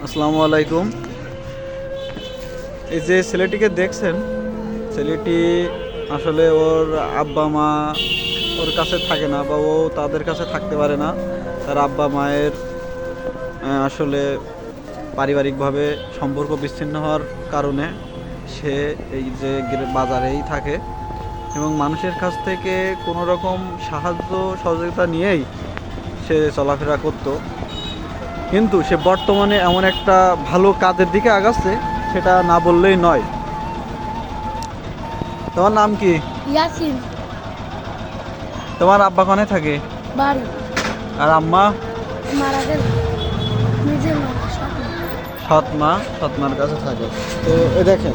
আসসালামু আলাইকুম। এই যে ছেলেটিকে দেখছেন, ছেলেটি আসলে ওর আব্বা মা ওর কাছে থাকে না বা ও তাদের কাছে থাকতে পারে না। তার আব্বা মায়ের আসলে পারিবারিকভাবে সম্পর্ক বিচ্ছিন্ন হওয়ার কারণে সে এই যে বাজারেই থাকে এবং মানুষের কাছ থেকে কোনো রকম সাহায্য সহযোগিতা নিয়েই সে চলাফেরা করতো। কিন্তু সে বর্তমানে এমন একটা ভালো কাজের দিকে আগাচ্ছে, সেটা না বললেই নয়। তোমার নাম কি? ইয়াসিন। তোমার আব্বা কোনে থাকে? বাড়ি। আর আম্মা? মারা গেল। নিজের মা, সৎমার কাছে থাকে। তো এ দেখেন,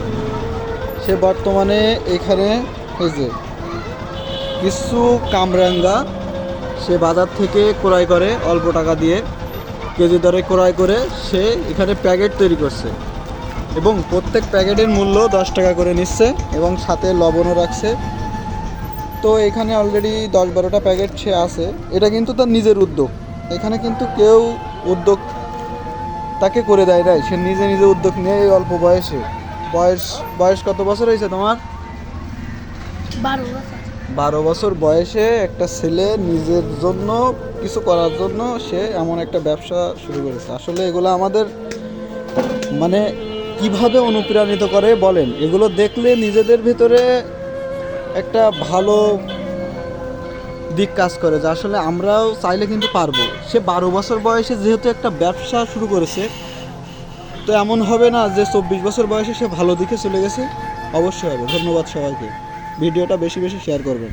সে বর্তমানে এখানে এই যে কিছু কামরাঙ্গা সে বাজার থেকে ক্রয় করে অল্প টাকা দিয়ে, কেজি দরে ক্রয় করে সে এখানে প্যাকেট তৈরি করছে এবং প্রত্যেক প্যাকেটের মূল্য 10 টাকা করে নিচ্ছে এবং সাথে লবণও রাখছে। তো এখানে অলরেডি 10-12টা প্যাকেট সে আছে। এটা কিন্তু তার নিজের উদ্যোগ, এখানে কিন্তু কেউ উদ্যোগ তাকে করে দেয় নাই, সে নিজে নিজে উদ্যোগ নিয়ে এই অল্প বয়সে। বয়স কত বছর হয়েছে তোমার? 12 বছর। 12 বছর বয়সে একটা ছেলে নিজের জন্য কিছু করার জন্য সে এমন একটা ব্যবসা শুরু করেছে। আসলে এগুলো আমাদের মানে কিভাবে অনুপ্রাণিত করে বলেন, এগুলো দেখলে নিজেদের ভিতরে একটা ভালো দিক কাজ করে যে আসলে আমরাও চাইলে কিন্তু পারবো। সে 12 বছর বয়সে যেহেতু একটা ব্যবসা শুরু করেছে, তো এমন হবে না যে 24 বছর বয়সে সে ভালো দিকে চলে গেছে। অবশ্যই হবে। ধন্যবাদ সবাইকে। ভিডিওটা বেশি বেশি শেয়ার করবেন।